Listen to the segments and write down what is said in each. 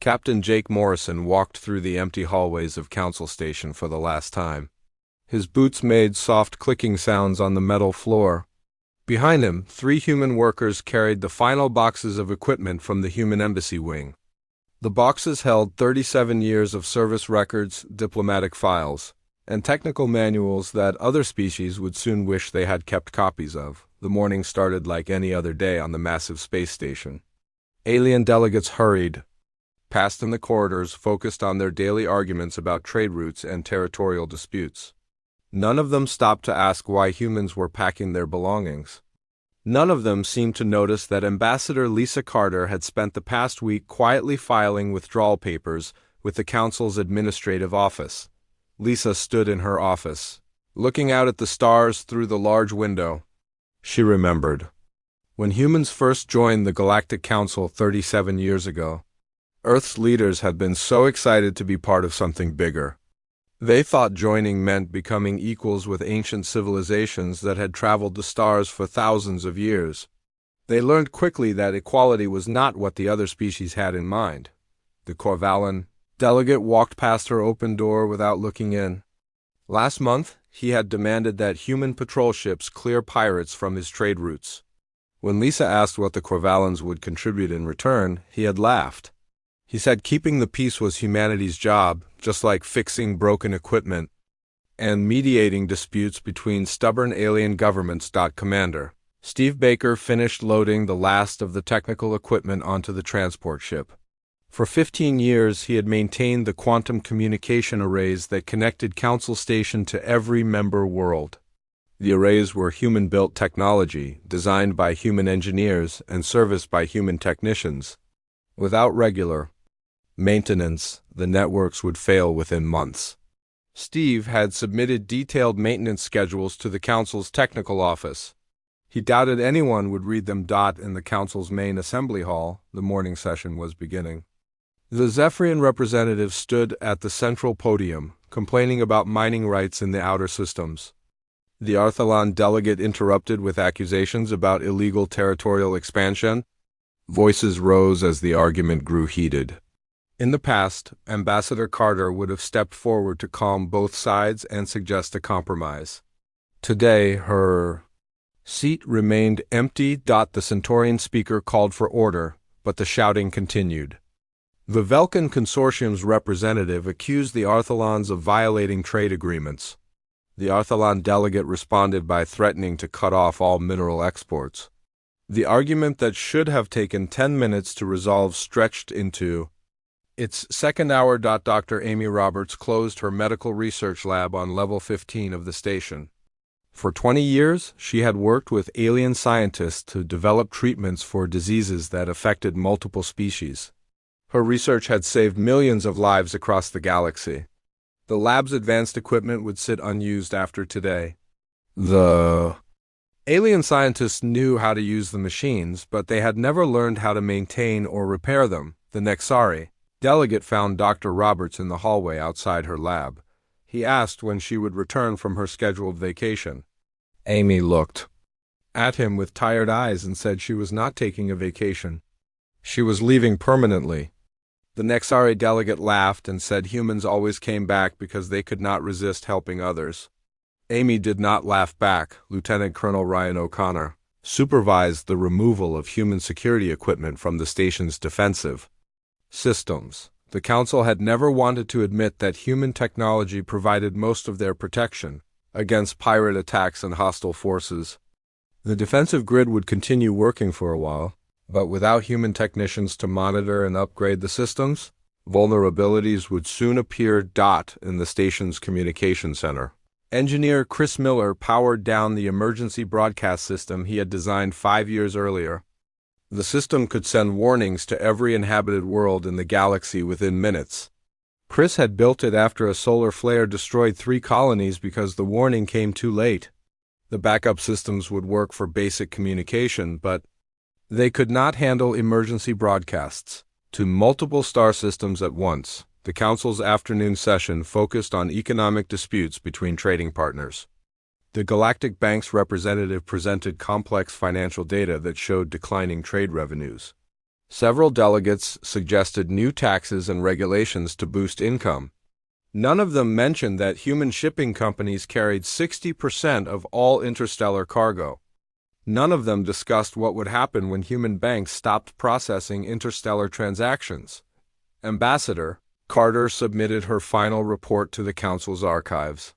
Captain Jake Morrison walked through the empty hallways of Council Station for the last time. His boots made soft clicking sounds on the metal floor. Behind him, 3 human workers carried the final boxes of equipment from the Human Embassy wing. The boxes held 37 years of service records, diplomatic files, and technical manuals that other species would soon wish they had kept copies of. The morning started like any other day on the massive space station. Alien delegates hurried past in the corridors, focused on their daily arguments about trade routes and territorial disputes. None of them stopped to ask why humans were packing their belongings. None of them seemed to notice that Ambassador Lisa Carter had spent the past week quietly filing withdrawal papers with the Council's administrative office. Lisa stood in her office, looking out at the stars through the large window. She remembered when humans first joined the Galactic Council 37 years ago. Earth's leaders had been so excited to be part of something bigger. They thought joining meant becoming equals with ancient civilizations that had traveled the stars for thousands of years. They learned quickly that equality was not what the other species had in mind. The Corvallan delegate walked past her open door without looking in. Last month, he had demanded that human patrol ships clear pirates from his trade routes. When Lisa asked what the Corvallans would contribute in return, he had laughed. He said keeping the peace was humanity's job, just like fixing broken equipment and mediating disputes between stubborn alien governments. Commander Steve Baker finished loading the last of the technical equipment onto the transport ship. For 15 years, he had maintained the quantum communication arrays that connected Council Station to every member world. The arrays were human-built technology, designed by human engineers and serviced by human technicians. Without regular maintenance, the networks would fail within months. Steve had submitted detailed maintenance schedules to the Council's technical office. He doubted anyone would read them. In the Council's main assembly hall, the morning session was beginning. The Zephyrian representative stood at the central podium, complaining about mining rights in the outer systems. The Arthalan delegate interrupted with accusations about illegal territorial expansion. Voices rose as the argument grew heated. In the past, Ambassador Carter would have stepped forward to calm both sides and suggest a compromise. Today, her seat remained empty. The Centaurian speaker called for order, but the shouting continued. The Velkan Consortium's representative accused the Arthalans of violating trade agreements. The Arthalan delegate responded by threatening to cut off all mineral exports. The argument that should have taken 10 minutes to resolve stretched into its second hour. Dr. Amy Roberts closed her medical research lab on level 15 of the station. For 20 years, she had worked with alien scientists to develop treatments for diseases that affected multiple species. Her research had saved millions of lives across the galaxy. The lab's advanced equipment would sit unused after today. The alien scientists knew how to use the machines, but they had never learned how to maintain or repair them. The Nexari delegate found Dr. Roberts in the hallway outside her lab. He asked when she would return from her scheduled vacation. Amy looked at him with tired eyes and said she was not taking a vacation. She was leaving permanently. The Nexari delegate laughed and said humans always came back because they could not resist helping others. Amy did not laugh back. Lieutenant Colonel Ryan O'Connor supervised the removal of human security equipment from the station's defensive systems. The Council had never wanted to admit that human technology provided most of their protection against pirate attacks and hostile forces. The defensive grid would continue working for a while, but without human technicians to monitor and upgrade the systems, vulnerabilities would soon appear. In the station's communication center, engineer Chris Miller powered down the emergency broadcast system he had designed 5 years earlier. The system could send warnings to every inhabited world in the galaxy within minutes. Chris had built it after a solar flare destroyed 3 colonies because the warning came too late. The backup systems would work for basic communication, but they could not handle emergency broadcasts to multiple star systems at once. The Council's afternoon session focused on economic disputes between trading partners. The Galactic Bank's representative presented complex financial data that showed declining trade revenues. Several delegates suggested new taxes and regulations to boost income. None of them mentioned that human shipping companies carried 60% of all interstellar cargo. None of them discussed what would happen when human banks stopped processing interstellar transactions. Ambassador Carter submitted her final report to the Council's archives.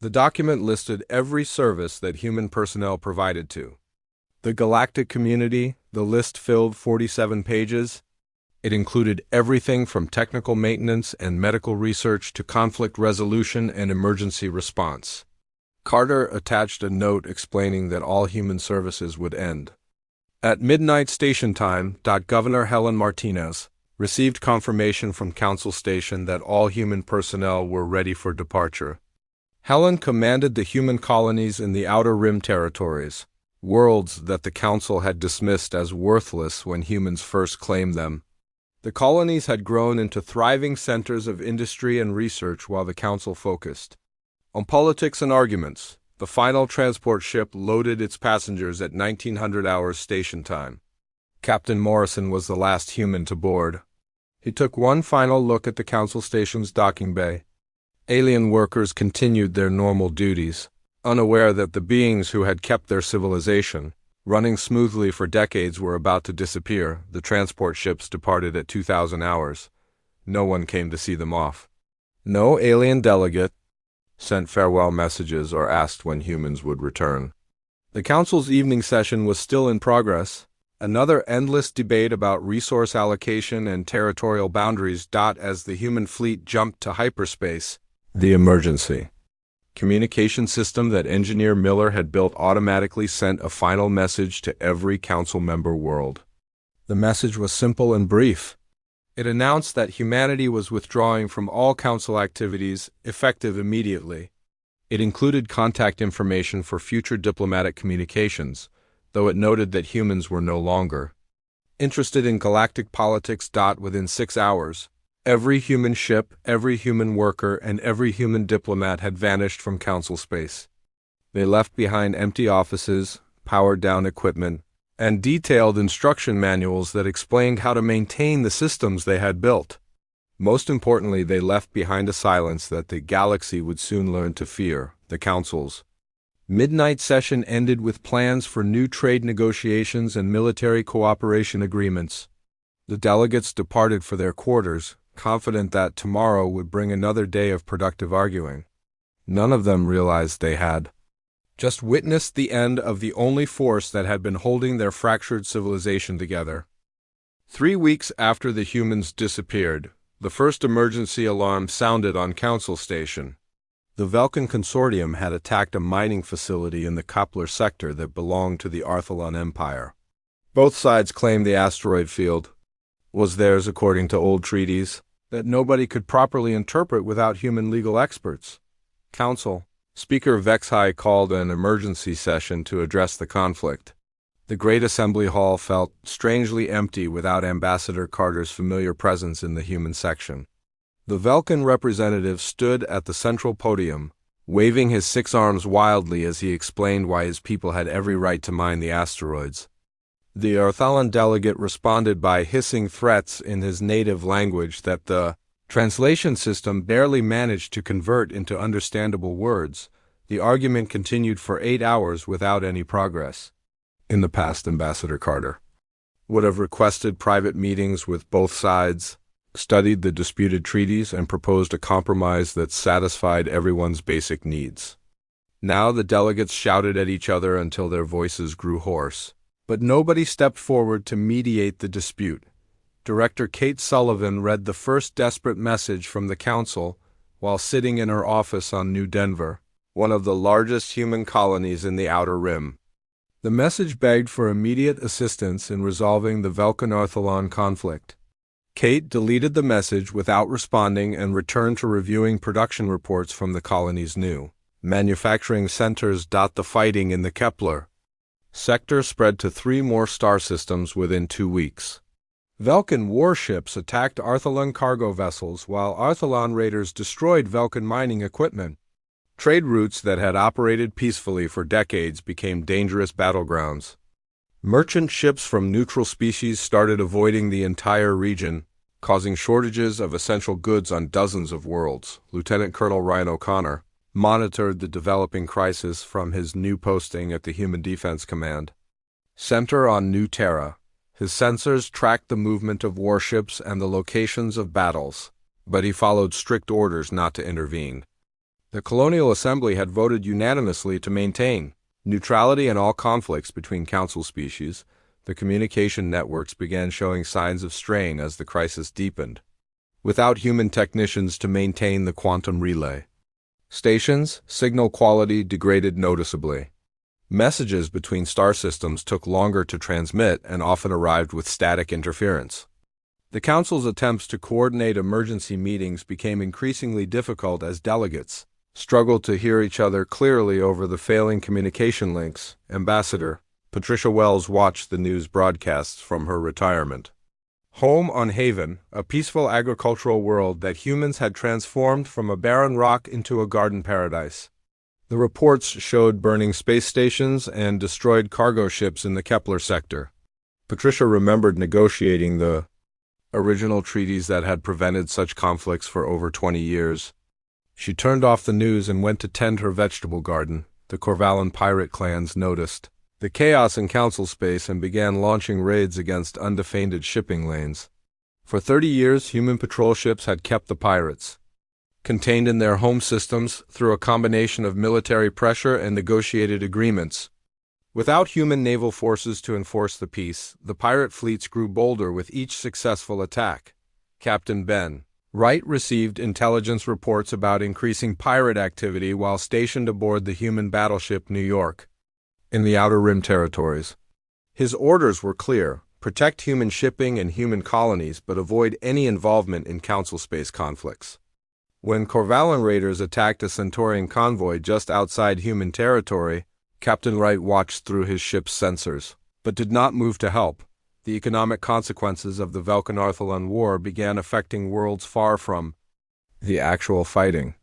The document listed every service that human personnel provided to the galactic community. The list filled 47 pages. It included everything from technical maintenance and medical research to conflict resolution and emergency response. Carter attached a note explaining that all human services would end at midnight station time. Governor Helen Martinez received confirmation from Council Station that all human personnel were ready for departure. Helen commanded the human colonies in the Outer Rim territories, worlds that the Council had dismissed as worthless when humans first claimed them. The colonies had grown into thriving centers of industry and research while the Council focused on politics and arguments. The final transport ship loaded its passengers at 1900 hours station time. Captain Morrison was the last human to board. He took one final look at the Council Station's docking bay. Alien workers continued their normal duties, unaware that the beings who had kept their civilization running smoothly for decades were about to disappear. The transport ships departed at 2000 hours. No one came to see them off. No alien delegate sent farewell messages or asked when humans would return. The Council's evening session was still in progress. Another endless debate about resource allocation and territorial boundaries. As the human fleet jumped to hyperspace, the emergency communication system that Engineer Miller had built automatically sent a final message to every Council member world. The message was simple and brief. It announced that humanity was withdrawing from all Council activities, effective immediately. It included contact information for future diplomatic communications, though it noted that humans were no longer interested in galactic politics. Within 6 hours, every human ship, every human worker, and every human diplomat had vanished from Council space. They left behind empty offices, powered-down equipment, and detailed instruction manuals that explained how to maintain the systems they had built. Most importantly, they left behind a silence that the galaxy would soon learn to fear. The Council's midnight session ended with plans for new trade negotiations and military cooperation agreements. The delegates departed for their quarters, confident that tomorrow would bring another day of productive arguing. None of them realized they had just witnessed the end of the only force that had been holding their fractured civilization together. 3 weeks after the humans disappeared, the first emergency alarm sounded on Council Station. The Vulcan Consortium had attacked a mining facility in the Kepler sector that belonged to the Arthalon Empire. Both sides claimed the asteroid field was theirs according to old treaties that nobody could properly interpret without human legal experts. Council Speaker Vexhai called an emergency session to address the conflict. The Great Assembly Hall felt strangely empty without Ambassador Carter's familiar presence in the human section. The Vulcan representative stood at the central podium, waving his 6 arms wildly as he explained why his people had every right to mine the asteroids. The Arthalon delegate responded by hissing threats in his native language that the translation system barely managed to convert into understandable words. The argument continued for 8 hours without any progress. In the past, Ambassador Carter would have requested private meetings with both sides, studied the disputed treaties, and proposed a compromise that satisfied everyone's basic needs. Now the delegates shouted at each other until their voices grew hoarse, but nobody stepped forward to mediate the dispute. Director Kate Sullivan read the first desperate message from the Council while sitting in her office on New Denver, one of the largest human colonies in the Outer Rim. The message begged for immediate assistance in resolving the Vulcan-Arthalon conflict. Kate deleted the message without responding and returned to reviewing production reports from the colony's new manufacturing centers. The fighting in the Kepler sector spread to 3 more star systems within 2 weeks. Vulcan warships attacked Arthalon cargo vessels while Arthalon raiders destroyed Vulcan mining equipment. Trade routes that had operated peacefully for decades became dangerous battlegrounds. Merchant ships from neutral species started avoiding the entire region, causing shortages of essential goods on dozens of worlds. Lieutenant Colonel Ryan O'Connor monitored the developing crisis from his new posting at the Human Defense Command Center on New Terra. His sensors tracked the movement of warships and the locations of battles, but he followed strict orders not to intervene. The Colonial Assembly had voted unanimously to maintain neutrality in all conflicts between Council species. The communication networks began showing signs of strain as the crisis deepened, without human technicians to maintain the quantum relay stations, signal quality degraded noticeably. Messages between star systems took longer to transmit and often arrived with static interference. The Council's attempts to coordinate emergency meetings became increasingly difficult as delegates struggled to hear each other clearly over the failing communication links. Ambassador Patricia Wells watched the news broadcasts from her retirement home on Haven, a peaceful agricultural world that humans had transformed from a barren rock into a garden paradise. The reports showed burning space stations and destroyed cargo ships in the Kepler sector. Patricia remembered negotiating the original treaties that had prevented such conflicts for over 20 years. She turned off the news and went to tend her vegetable garden. The Corvallan pirate clans noticed the chaos in Council space and began launching raids against undefended shipping lanes. For 30 years, human patrol ships had kept the pirates contained in their home systems through a combination of military pressure and negotiated agreements. Without human naval forces to enforce the peace, the pirate fleets grew bolder with each successful attack. Captain Ben Wright received intelligence reports about increasing pirate activity while stationed aboard the human battleship New York in the Outer Rim territories. His orders were clear: protect human shipping and human colonies, but avoid any involvement in Council space conflicts. When Corvallan raiders attacked a Centaurian convoy just outside human territory, Captain Wright watched through his ship's sensors, but did not move to help. The economic consequences of the Velkan-Arthalan War began affecting worlds far from the actual fighting.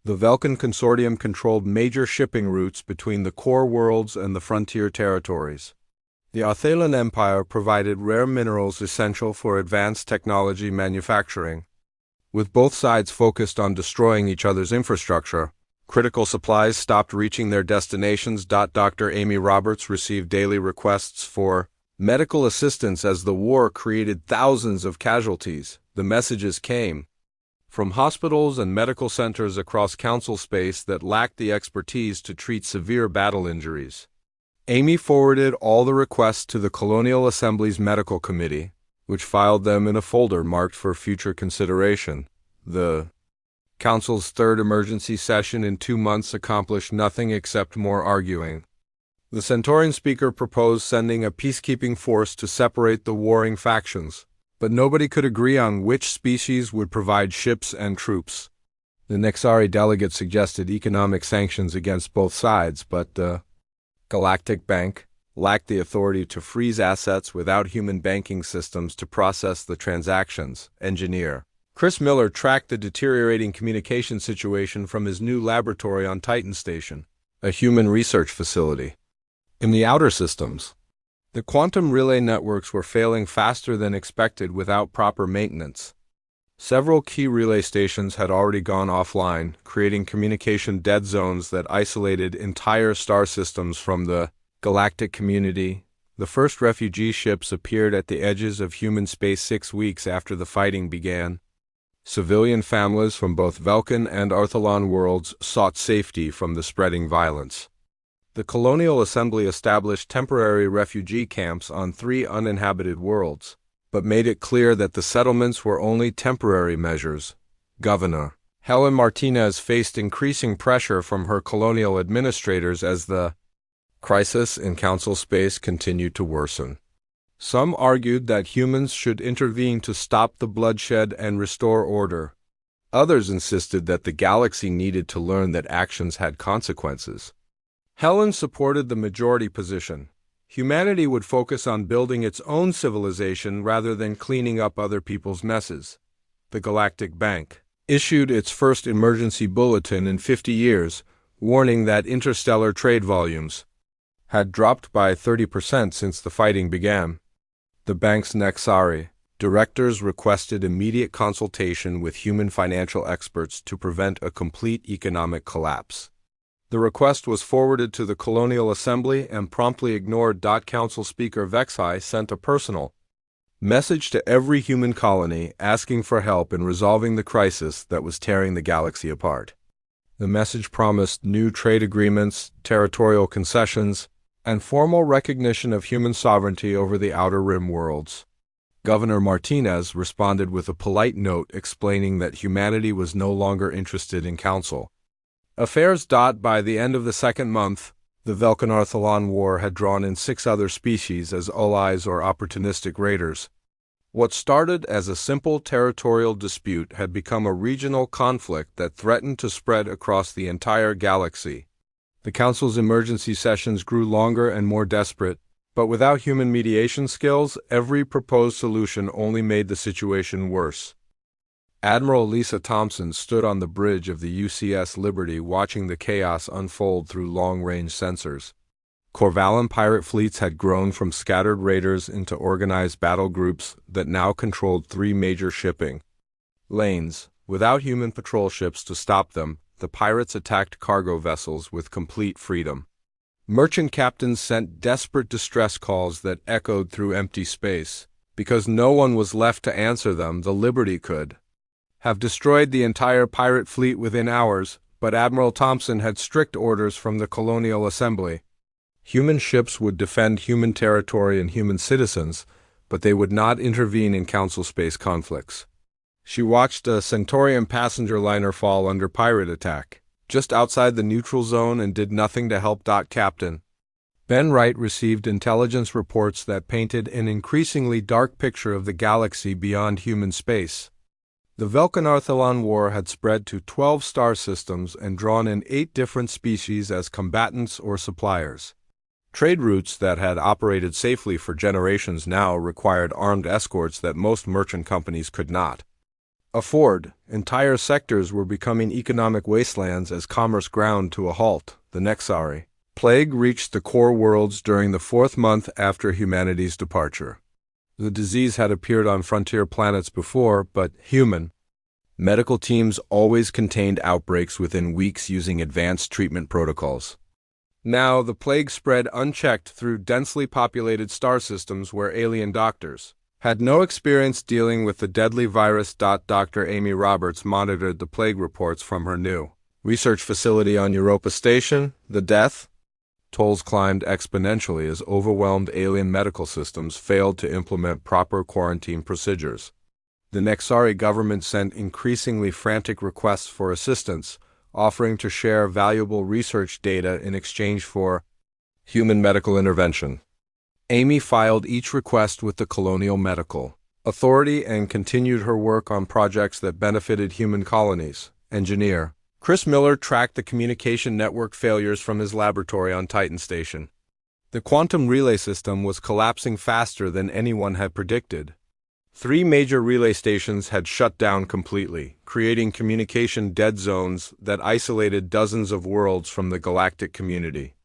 The Velkan Consortium controlled major shipping routes between the core worlds and the frontier territories. The Arthalan Empire provided rare minerals essential for advanced technology manufacturing. With both sides focused on destroying each other's infrastructure, critical supplies stopped reaching their destinations. Dr. Amy Roberts received daily requests for medical assistance as the war created thousands of casualties. The messages came from hospitals and medical centers across Council space that lacked the expertise to treat severe battle injuries. Amy forwarded all the requests to the Colonial Assembly's Medical Committee, which filed them in a folder marked for future consideration. The Council's third emergency session in 2 months accomplished nothing except more arguing. The Centaurian speaker proposed sending a peacekeeping force to separate the warring factions, but nobody could agree on which species would provide ships and troops. The Nexari delegate suggested economic sanctions against both sides, but the Galactic Bank lacked the authority to freeze assets without human banking systems to process the transactions. Engineer Chris Miller tracked the deteriorating communication situation from his new laboratory on Titan Station, a human research facility. In the outer systems, the quantum relay networks were failing faster than expected without proper maintenance. Several key relay stations had already gone offline, creating communication dead zones that isolated entire star systems from the galactic community. The first refugee ships appeared at the edges of human space 6 weeks after the fighting began. Civilian families from both Velkan and Arthalan worlds sought safety from the spreading violence. The Colonial Assembly established temporary refugee camps on 3 uninhabited worlds, but made it clear that the settlements were only temporary measures. Governor Helen Martinez faced increasing pressure from her colonial administrators as the crisis in Council space continued to worsen. Some argued that humans should intervene to stop the bloodshed and restore order. Others insisted that the galaxy needed to learn that actions had consequences. Helen supported the majority position. Humanity would focus on building its own civilization rather than cleaning up other people's messes. The Galactic Bank issued its first emergency bulletin in 50 years, warning that interstellar trade volumes had dropped by 30% since the fighting began. The bank's Nexari directors requested immediate consultation with human financial experts to prevent a complete economic collapse. The request was forwarded to the Colonial Assembly and promptly ignored. Council Speaker Vexai sent a personal message to every human colony asking for help in resolving the crisis that was tearing the galaxy apart. The message promised new trade agreements, territorial concessions, and formal recognition of human sovereignty over the Outer Rim worlds. Governor Martinez responded with a polite note explaining that humanity was no longer interested in council affairs. By the end of the second month, the Velkanarthalan War had drawn in 6 other species as allies or opportunistic raiders. What started as a simple territorial dispute had become a regional conflict that threatened to spread across the entire galaxy. The Council's emergency sessions grew longer and more desperate, but without human mediation skills, every proposed solution only made the situation worse. Admiral Lisa Thompson stood on the bridge of the UCS Liberty watching the chaos unfold through long-range sensors. Corvallan pirate fleets had grown from scattered raiders into organized battle groups that now controlled 3 major shipping lanes. Without human patrol ships to stop them, the pirates attacked cargo vessels with complete freedom. Merchant captains sent desperate distress calls that echoed through empty space. Because no one was left to answer them, the Liberty could have destroyed the entire pirate fleet within hours, but Admiral Thompson had strict orders from the Colonial Assembly. Human ships would defend human territory and human citizens, but they would not intervene in Council space conflicts. She watched a Centaurian passenger liner fall under pirate attack, just outside the neutral zone, and did nothing to help. Captain Ben Wright received intelligence reports that painted an increasingly dark picture of the galaxy beyond human space. The Velkanarthalan War had spread to 12 star systems and drawn in 8 different species as combatants or suppliers. Trade routes that had operated safely for generations now required armed escorts that most merchant companies could not afford. Entire sectors were becoming economic wastelands as commerce ground to a halt. The Nexari plague reached the core worlds during the 4th month after humanity's departure. The disease had appeared on frontier planets before, but human medical teams always contained outbreaks within weeks using advanced treatment protocols. Now, the plague spread unchecked through densely populated star systems where alien doctors had no experience dealing with the deadly virus. Dr. Amy Roberts monitored the plague reports from her new research facility on Europa Station. The death tolls climbed exponentially as overwhelmed alien medical systems failed to implement proper quarantine procedures. The Nexari government sent increasingly frantic requests for assistance, offering to share valuable research data in exchange for human medical intervention. Amy filed each request with the Colonial Medical Authority and continued her work on projects that benefited human colonies. Engineer Chris Miller tracked the communication network failures from his laboratory on Titan Station. The quantum relay system was collapsing faster than anyone had predicted. 3 major relay stations had shut down completely, creating communication dead zones that isolated dozens of worlds from the galactic community.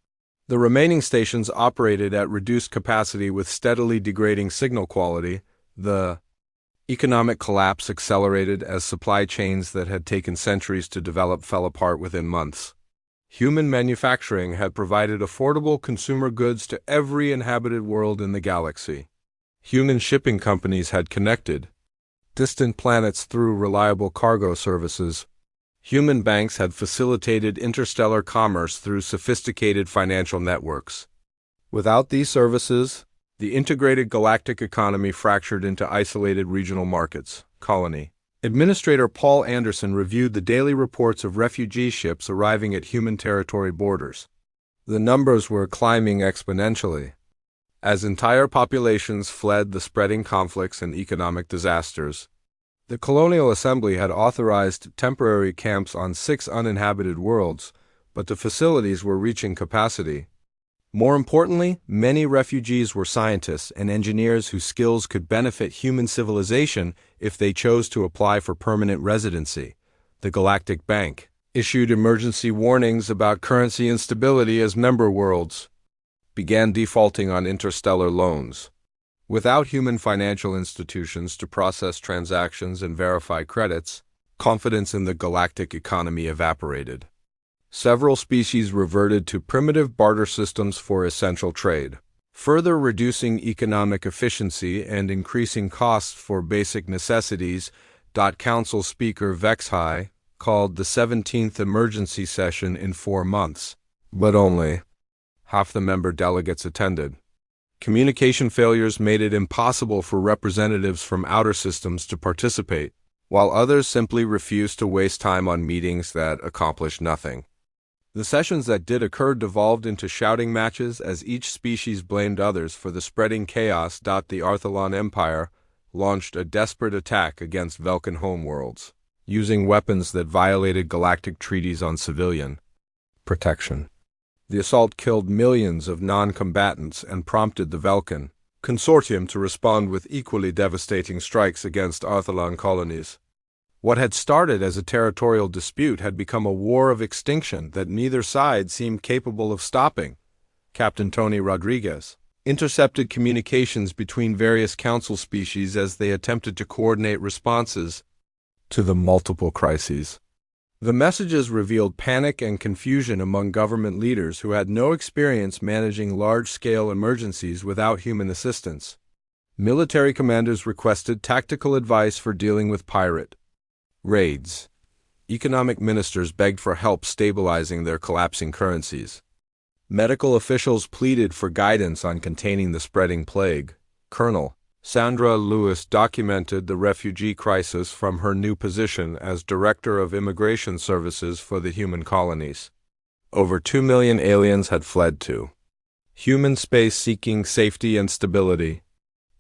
The remaining stations operated at reduced capacity with steadily degrading signal quality. The economic collapse accelerated as supply chains that had taken centuries to develop fell apart within months. Human manufacturing had provided affordable consumer goods to every inhabited world in the galaxy. Human shipping companies had connected distant planets through reliable cargo services. Human banks had facilitated interstellar commerce through sophisticated financial networks. Without these services, the integrated galactic economy fractured into isolated regional markets. Colony Administrator Paul Anderson reviewed the daily reports of refugee ships arriving at human territory borders. The numbers were climbing exponentially. As entire populations fled the spreading conflicts and economic disasters, the Colonial Assembly had authorized temporary camps on 6 uninhabited worlds, but the facilities were reaching capacity. More importantly, many refugees were scientists and engineers whose skills could benefit human civilization if they chose to apply for permanent residency. The Galactic Bank issued emergency warnings about currency instability as member worlds began defaulting on interstellar loans. Without human financial institutions to process transactions and verify credits, confidence in the galactic economy evaporated. Several species reverted to primitive barter systems for essential trade, further reducing economic efficiency and increasing costs for basic necessities. Council Speaker Vexhai called the 17th emergency session in 4 months, but only half the member delegates attended. Communication failures made it impossible for representatives from outer systems to participate, while others simply refused to waste time on meetings that accomplished nothing. The sessions that did occur devolved into shouting matches as each species blamed others for the spreading chaos. The Arthalon Empire launched a desperate attack against Velkan homeworlds, using weapons that violated galactic treaties on civilian protection. The assault killed millions of non-combatants and prompted the Velkan consortium to respond with equally devastating strikes against Arthalon colonies. What had started as a territorial dispute had become a war of extinction that neither side seemed capable of stopping. Captain Tony Rodriguez intercepted communications between various council species as they attempted to coordinate responses to the multiple crises. The messages revealed panic and confusion among government leaders who had no experience managing large-scale emergencies without human assistance. Military commanders requested tactical advice for dealing with pirate raids. Economic ministers begged for help stabilizing their collapsing currencies. Medical officials pleaded for guidance on containing the spreading plague. Colonel Sandra Lewis documented the refugee crisis from her new position as Director of Immigration Services for the human colonies. Over 2 million aliens had fled to human space seeking safety and stability.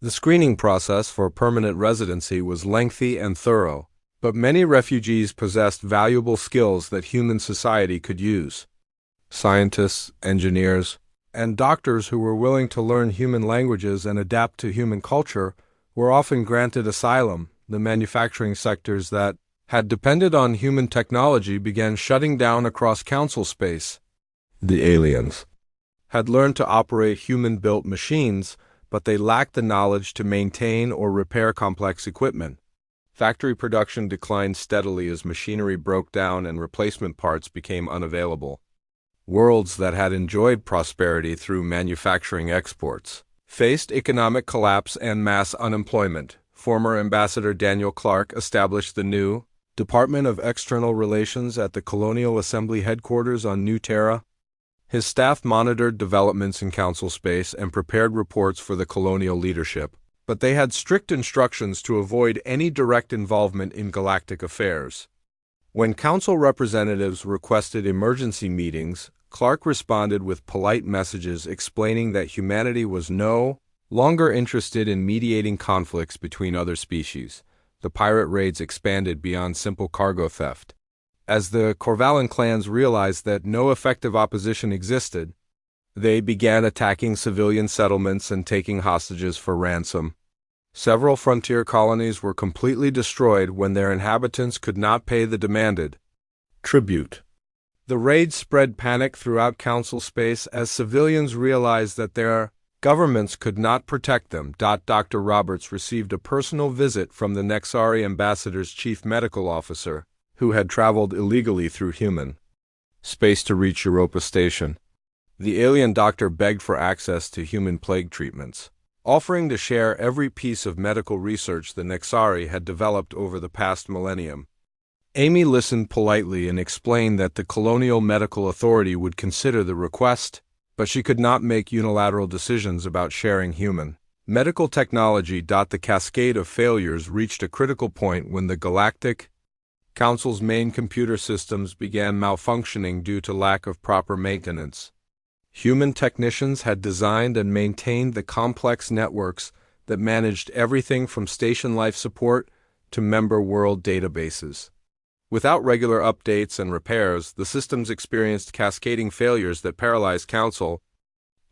The screening process for permanent residency was lengthy and thorough, but many refugees possessed valuable skills that human society could use. Scientists, engineers, and doctors who were willing to learn human languages and adapt to human culture were often granted asylum. The manufacturing sectors that had depended on human technology began shutting down across council space. The aliens had learned to operate human-built machines, but they lacked the knowledge to maintain or repair complex equipment. Factory production declined steadily as machinery broke down and replacement parts became unavailable. Worlds that had enjoyed prosperity through manufacturing exports faced economic collapse and mass unemployment. Former Ambassador Daniel Clark established the new Department of External Relations at the Colonial Assembly headquarters on New Terra. His staff monitored developments in council space and prepared reports for the colonial leadership, but they had strict instructions to avoid any direct involvement in galactic affairs. When council representatives requested emergency meetings, Clark responded with polite messages explaining that humanity was no longer interested in mediating conflicts between other species. The pirate raids expanded beyond simple cargo theft. As the Corvallan clans realized that no effective opposition existed, they began attacking civilian settlements and taking hostages for ransom. Several frontier colonies were completely destroyed when their inhabitants could not pay the demanded tribute. The raids spread panic throughout council space as civilians realized that their governments could not protect them. Dr. Roberts received a personal visit from the Nexari ambassador's chief medical officer, who had traveled illegally through human space to reach Europa Station. The alien doctor begged for access to human plague treatments, offering to share every piece of medical research the Nexari had developed over the past millennium. Amy listened politely and explained that the Colonial Medical Authority would consider the request, but she could not make unilateral decisions about sharing human medical technology. The cascade of failures reached a critical point when the Galactic Council's main computer systems began malfunctioning due to lack of proper maintenance. Human technicians had designed and maintained the complex networks that managed everything from station life support to member world databases. Without regular updates and repairs, the systems experienced cascading failures that paralyzed council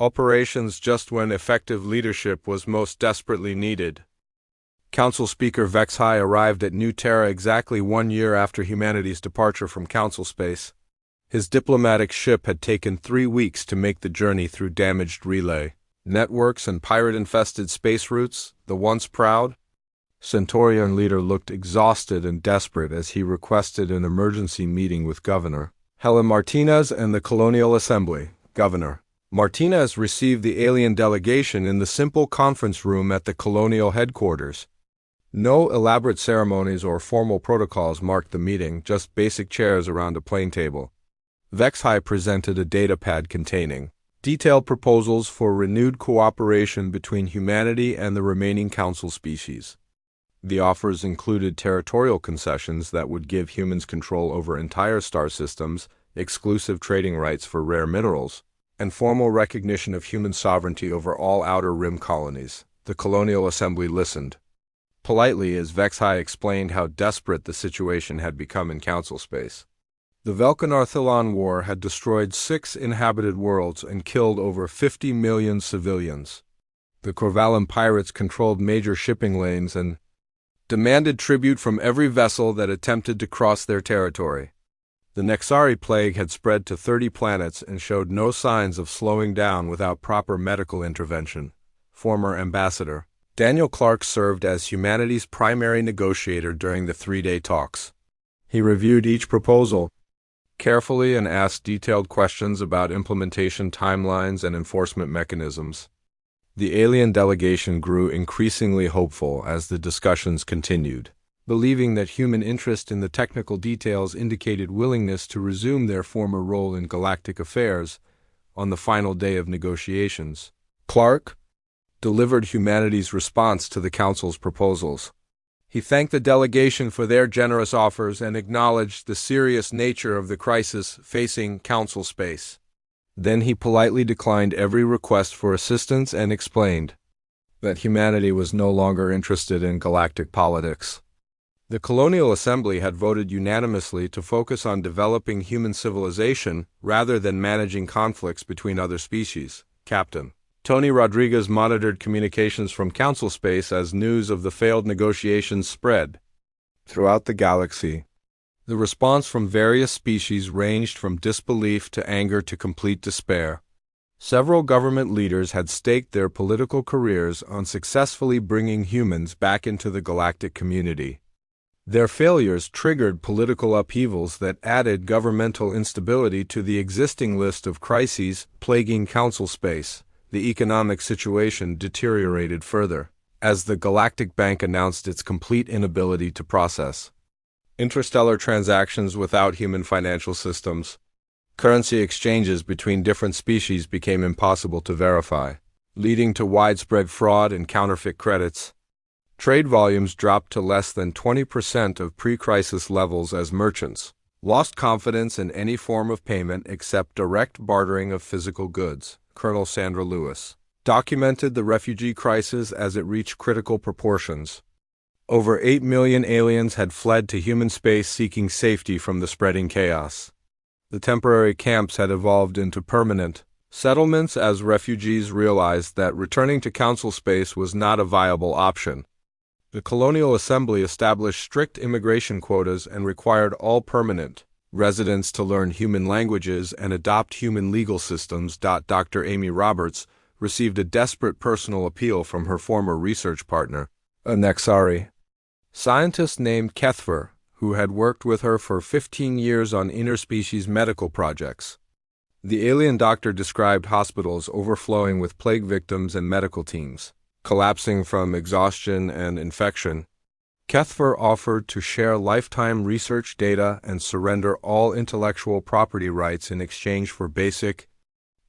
operations just when effective leadership was most desperately needed. Council Speaker Vexhai arrived at New Terra exactly 1 year after humanity's departure from council space. His diplomatic ship had taken 3 weeks to make the journey through damaged relay networks and pirate-infested space routes. The once proud Centaurian leader looked exhausted and desperate as he requested an emergency meeting with Governor Helen Martinez and the Colonial Assembly. Governor Martinez received the alien delegation in the simple conference room at the colonial headquarters. No elaborate ceremonies or formal protocols marked the meeting, just basic chairs around a plain table. HFY presented a datapad containing detailed proposals for renewed cooperation between humanity and the remaining council species. The offers included territorial concessions that would give humans control over entire star systems, exclusive trading rights for rare minerals, and formal recognition of human sovereignty over all outer rim colonies. The Colonial Assembly listened politely as HFY explained how desperate the situation had become in council space. The Velkan-Arthilan War had destroyed 6 inhabited worlds and killed over 50 million civilians. The Corvallan pirates controlled major shipping lanes and demanded tribute from every vessel that attempted to cross their territory. The Nexari plague had spread to 30 planets and showed no signs of slowing down without proper medical intervention. Former Ambassador Daniel Clark served as humanity's primary negotiator during the 3-day talks. He reviewed each proposal carefully and asked detailed questions about implementation timelines and enforcement mechanisms. The alien delegation grew increasingly hopeful as the discussions continued, believing that human interest in the technical details indicated willingness to resume their former role in galactic affairs. On the final day of negotiations, Clark delivered humanity's response to the Council's proposals. He thanked the delegation for their generous offers and acknowledged the serious nature of the crisis facing Council space. Then he politely declined every request for assistance and explained that humanity was no longer interested in galactic politics. The Colonial Assembly had voted unanimously to focus on developing human civilization rather than managing conflicts between other species. Captain Tony Rodriguez monitored communications from Council space as news of the failed negotiations spread throughout the galaxy. The response from various species ranged from disbelief to anger to complete despair. Several government leaders had staked their political careers on successfully bringing humans back into the galactic community. Their failures triggered political upheavals that added governmental instability to the existing list of crises plaguing Council space. The economic situation deteriorated further as the Galactic Bank announced its complete inability to process interstellar transactions without human financial systems. Currency exchanges between different species became impossible to verify, leading to widespread fraud and counterfeit credits. Trade volumes dropped to less than 20% of pre-crisis levels as merchants lost confidence in any form of payment except direct bartering of physical goods. Colonel Sandra Lewis documented the refugee crisis as it reached critical proportions. Over 8 million aliens had fled to human space seeking safety from the spreading chaos. The temporary camps had evolved into permanent settlements as refugees realized that returning to Council space was not a viable option. The Colonial Assembly established strict immigration quotas and required all permanent residents to learn human languages and adopt human legal systems. Dr. Amy Roberts received a desperate personal appeal from her former research partner, a Nexari scientist named Kethfer, who had worked with her for 15 years on interspecies medical projects. The alien doctor described hospitals overflowing with plague victims and medical teams collapsing from exhaustion and infection. Kethfer offered to share lifetime research data and surrender all intellectual property rights in exchange for basic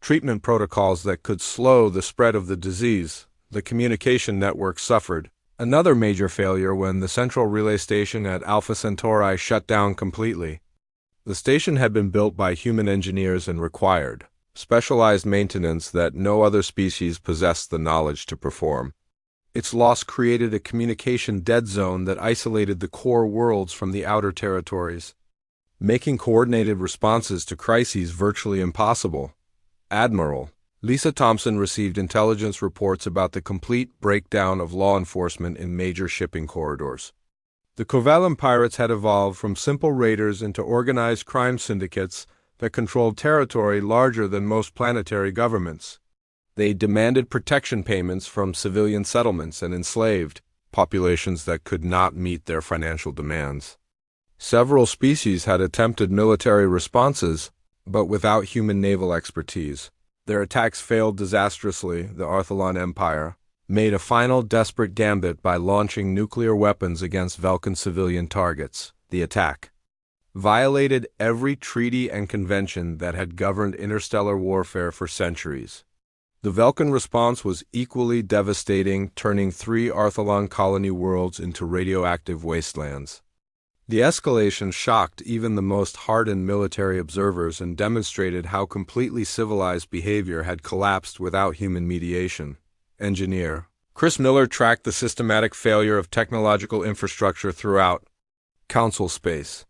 treatment protocols that could slow the spread of the disease. The communication network suffered another major failure when the central relay station at Alpha Centauri shut down completely. The station had been built by human engineers and required specialized maintenance that no other species possessed the knowledge to perform. Its loss created a communication dead zone that isolated the core worlds from the outer territories, making coordinated responses to crises virtually impossible. Admiral Lisa Thompson received intelligence reports about the complete breakdown of law enforcement in major shipping corridors. The Corvallan pirates had evolved from simple raiders into organized crime syndicates that controlled territory larger than most planetary governments. They demanded protection payments from civilian settlements and enslaved populations that could not meet their financial demands. Several species had attempted military responses, but without human naval expertise. Their attacks failed disastrously. The Arthalon Empire made a final desperate gambit by launching nuclear weapons against Vulcan civilian targets. The attack violated every treaty and convention that had governed interstellar warfare for centuries. The Vulcan response was equally devastating, turning 3 Arthalon colony worlds into radioactive wastelands. The escalation shocked even the most hardened military observers and demonstrated how completely civilized behavior had collapsed without human mediation. Engineer Chris Miller tracked the systematic failure of technological infrastructure throughout Council space.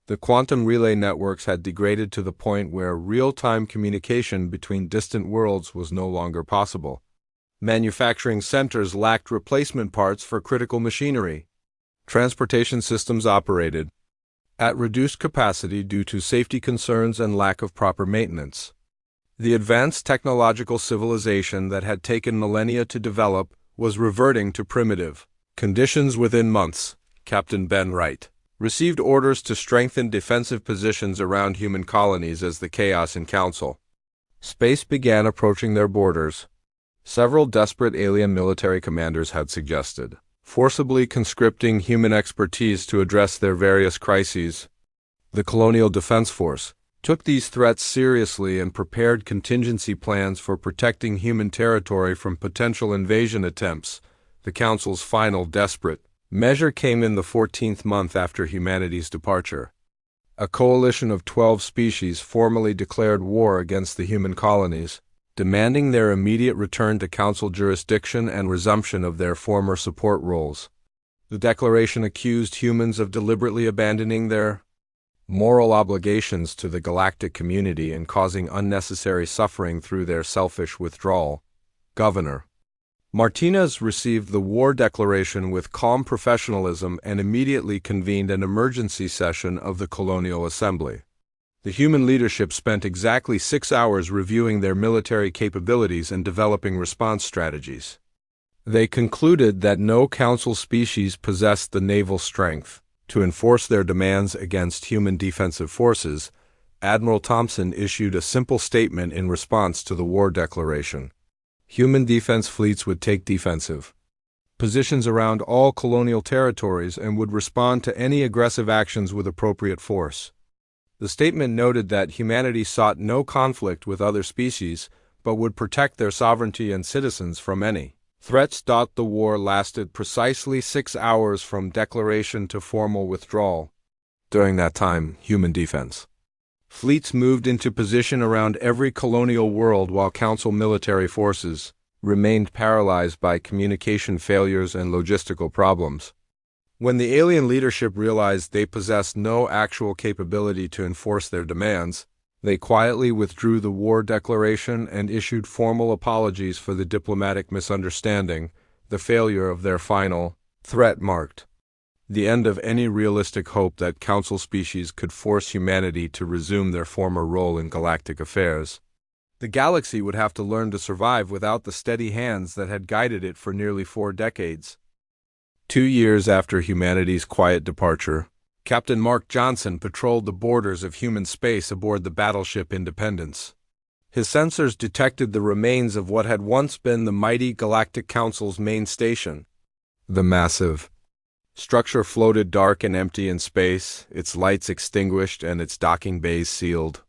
The quantum relay networks had degraded to the point where real-time communication between distant worlds was no longer possible. Manufacturing centers lacked replacement parts for critical machinery. Transportation systems operated at reduced capacity due to safety concerns and lack of proper maintenance. The advanced technological civilization that had taken millennia to develop was reverting to primitive conditions within months. Captain Ben Wright received orders to strengthen defensive positions around human colonies as the chaos in Council space began approaching their borders. Several desperate alien military commanders had suggested forcibly conscripting human expertise to address their various crises. The Colonial Defense Force took these threats seriously and prepared contingency plans for protecting human territory from potential invasion attempts. The Council's final desperate measure came in the 14th month after humanity's departure. A coalition of 12 species formally declared war against the human colonies, demanding their immediate return to Council jurisdiction and resumption of their former support roles. The declaration accused humans of deliberately abandoning their moral obligations to the galactic community and causing unnecessary suffering through their selfish withdrawal. Governor Martinez received the war declaration with calm professionalism and immediately convened an emergency session of the Colonial Assembly. The human leadership spent exactly 6 hours reviewing their military capabilities and developing response strategies. They concluded that no Council species possessed the naval strength to enforce their demands against human defensive forces. Admiral Thompson issued a simple statement in response to the war declaration. Human defense fleets would take defensive positions around all colonial territories and would respond to any aggressive actions with appropriate force. The statement noted that humanity sought no conflict with other species, but would protect their sovereignty and citizens from any threats. The war lasted precisely 6 hours from declaration to formal withdrawal. During that time, human defense fleets moved into position around every colonial world while Council military forces remained paralyzed by communication failures and logistical problems. When the alien leadership realized they possessed no actual capability to enforce their demands, they quietly withdrew the war declaration and issued formal apologies for the diplomatic misunderstanding. The failure of their final threat marked the end of any realistic hope that Council species could force humanity to resume their former role in galactic affairs. The galaxy would have to learn to survive without the steady hands that had guided it for nearly 4 decades. 2 years after humanity's quiet departure, Captain Mark Johnson patrolled the borders of human space aboard the battleship Independence. His sensors detected the remains of what had once been the mighty Galactic Council's main station. The massive structure floated dark and empty in space, its lights extinguished and its docking bays sealed.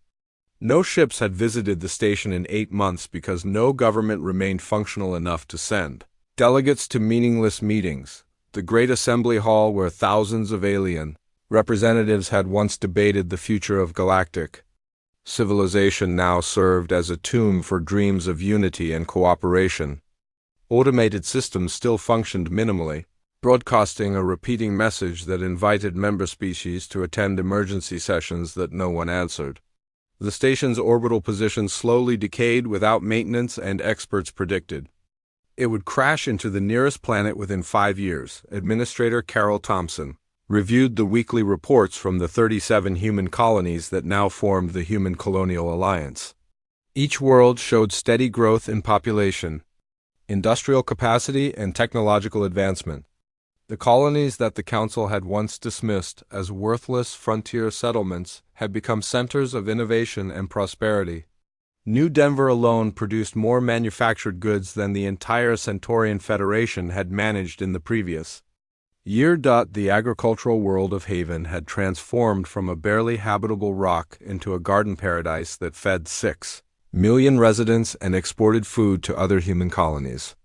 No ships had visited the station in 8 months because no government remained functional enough to send delegates to meaningless meetings. The Great Assembly Hall, where thousands of alien representatives had once debated the future of galactic civilization, now served as a tomb for dreams of unity and cooperation. Automated systems still functioned minimally, broadcasting a repeating message that invited member species to attend emergency sessions that no one answered. The station's orbital position slowly decayed without maintenance, and experts predicted it would crash into the nearest planet within 5 years. Administrator Carol Thompson reviewed the weekly reports from the 37 human colonies that now formed the Human Colonial Alliance. Each world showed steady growth in population, industrial capacity, and technological advancement. The colonies that the Council had once dismissed as worthless frontier settlements had become centers of innovation and prosperity. New Denver alone produced more manufactured goods than the entire Centaurian Federation had managed in the previous year. The agricultural world of Haven had transformed from a barely habitable rock into a garden paradise that fed 6 million residents and exported food to other human colonies.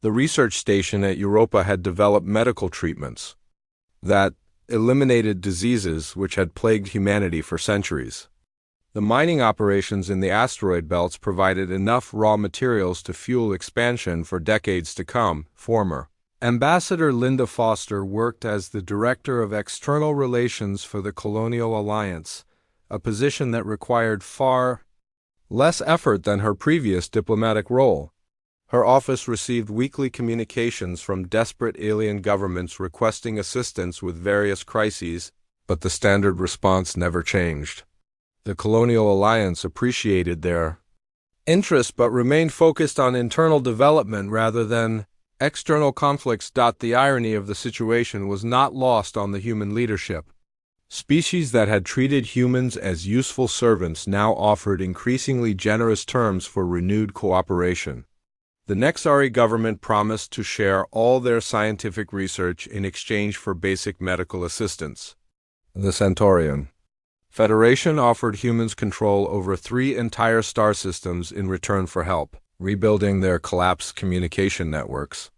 The research station at Europa had developed medical treatments that eliminated diseases which had plagued humanity for centuries. The mining operations in the asteroid belts provided enough raw materials to fuel expansion for decades to come. Former Ambassador Linda Foster worked as the Director of External Relations for the Colonial Alliance, a position that required far less effort than her previous diplomatic role. Her office received weekly communications from desperate alien governments requesting assistance with various crises, but the standard response never changed. The Colonial Alliance appreciated their interest but remained focused on internal development rather than external conflicts. The irony of the situation was not lost on the human leadership. Species that had treated humans as useful servants now offered increasingly generous terms for renewed cooperation. The Nexari government promised to share all their scientific research in exchange for basic medical assistance. The Centaurian Federation offered humans control over 3 entire star systems in return for help rebuilding their collapsed communication networks.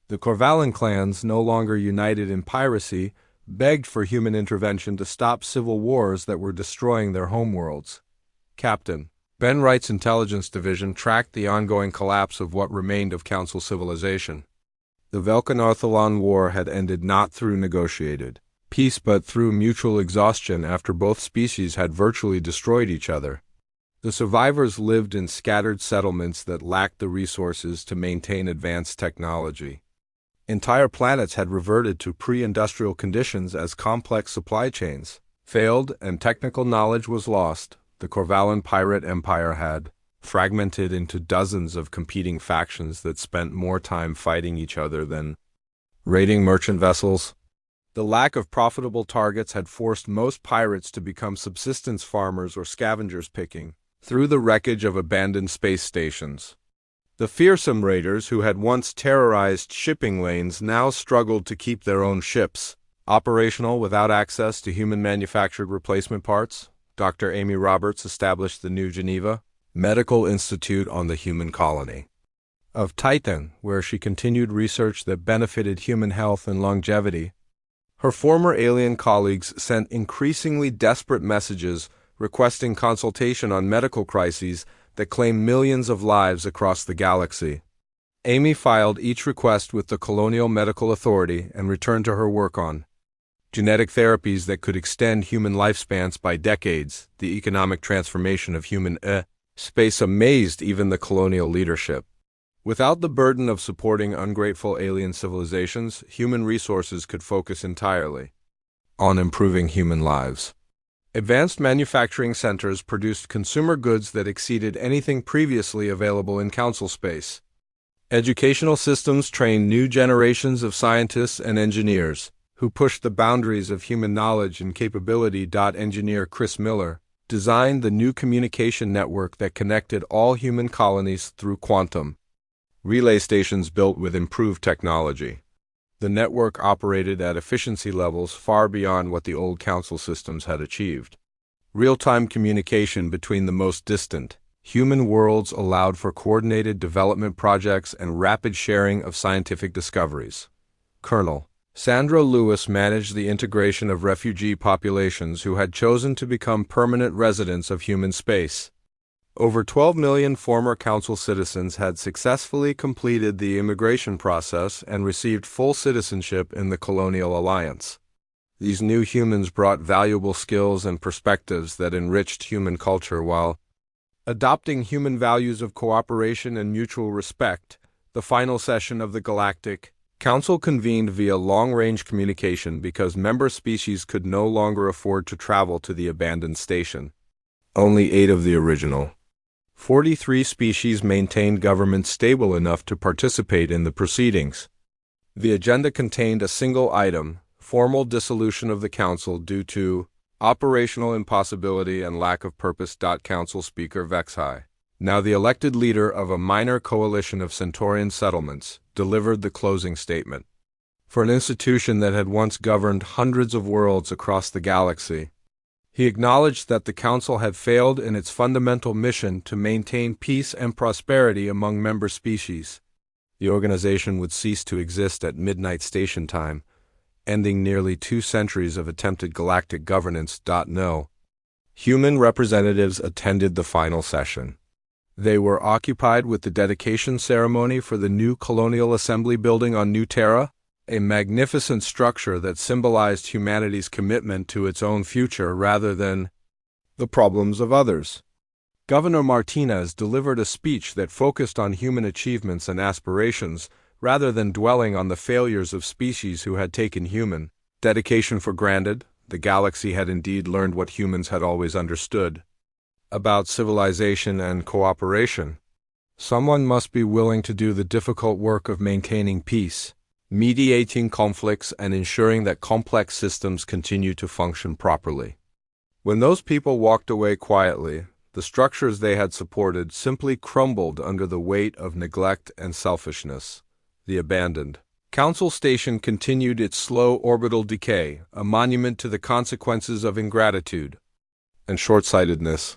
The Corvallan clans, no longer united in piracy, begged for human intervention to stop civil wars that were destroying their homeworlds. Captain Ben Wright's intelligence division tracked the ongoing collapse of what remained of Council civilization. The Velkan-Ortholan War had ended not through negotiated peace but through mutual exhaustion after both species had virtually destroyed each other. The survivors lived in scattered settlements that lacked the resources to maintain advanced technology. Entire planets had reverted to pre-industrial conditions as complex supply chains failed and technical knowledge was lost. The Corvallan pirate empire had fragmented into dozens of competing factions that spent more time fighting each other than raiding merchant vessels. The lack of profitable targets had forced most pirates to become subsistence farmers or scavengers picking through the wreckage of abandoned space stations. The fearsome raiders who had once terrorized shipping lanes now struggled to keep their own ships operational without access to human-manufactured replacement parts. Dr. Amy Roberts established the New Geneva Medical Institute on the human colony of Titan, where she continued research that benefited human health and longevity. Her former alien colleagues sent increasingly desperate messages requesting consultation on medical crises that claim millions of lives across the galaxy. Amy filed each request with the Colonial Medical Authority and returned to her work on genetic therapies that could extend human lifespans by decades. The economic transformation of human space amazed even the colonial leadership. Without the burden of supporting ungrateful alien civilizations, human resources could focus entirely on improving human lives. Advanced manufacturing centers produced consumer goods that exceeded anything previously available in council space. Educational systems trained new generations of scientists and engineers who pushed the boundaries of human knowledge and capability. Engineer Chris Miller designed the new communication network that connected all human colonies through quantum relay stations built with improved technology. The network operated at efficiency levels far beyond what the old council systems had achieved. Real-time communication between the most distant human worlds allowed for coordinated development projects and rapid sharing of scientific discoveries. Colonel Sandra Lewis managed the integration of refugee populations who had chosen to become permanent residents of human space. Over 12 million former council citizens had successfully completed the immigration process and received full citizenship in the Colonial Alliance. These new humans brought valuable skills and perspectives that enriched human culture while adopting human values of cooperation and mutual respect. The final session of the Galactic Council convened via long-range communication because member species could no longer afford to travel to the abandoned station. Only 8 of the original 43 species maintained government stable enough to participate in the proceedings. The agenda contained a single item: formal dissolution of the Council due to operational impossibility and lack of purpose. Council Speaker Vexhai, now the elected leader of a minor coalition of Centaurian settlements, delivered the closing statement. For an institution that had once governed hundreds of worlds across the galaxy, he acknowledged that the Council had failed in its fundamental mission to maintain peace and prosperity among member species. The organization would cease to exist at midnight station time, ending nearly 2 centuries of attempted galactic governance. No. Human representatives attended the final session. They were occupied with the dedication ceremony for the new Colonial Assembly building on New Terra, a magnificent structure that symbolized humanity's commitment to its own future rather than the problems of others. Governor Martinez delivered a speech that focused on human achievements and aspirations rather than dwelling on the failures of species who had taken human dedication for granted. The galaxy had indeed learned what humans had always understood about civilization and cooperation. Someone must be willing to do the difficult work of maintaining peace, mediating conflicts, and ensuring that complex systems continue to function properly. When those people walked away quietly, the structures they had supported simply crumbled under the weight of neglect and selfishness. The abandoned Council Station continued its slow orbital decay, a monument to the consequences of ingratitude and short-sightedness.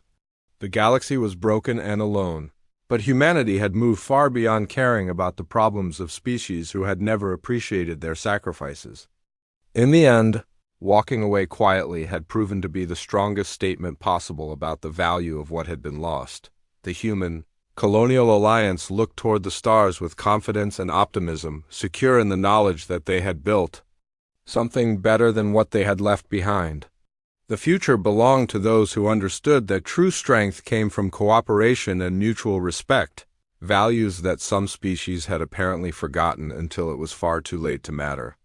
The galaxy was broken and alone, but humanity had moved far beyond caring about the problems of species who had never appreciated their sacrifices. In the end, walking away quietly had proven to be the strongest statement possible about the value of what had been lost. The human Colonial Alliance looked toward the stars with confidence and optimism, secure in the knowledge that they had built something better than what they had left behind. The future belonged to those who understood that true strength came from cooperation and mutual respect, values that some species had apparently forgotten until it was far too late to matter.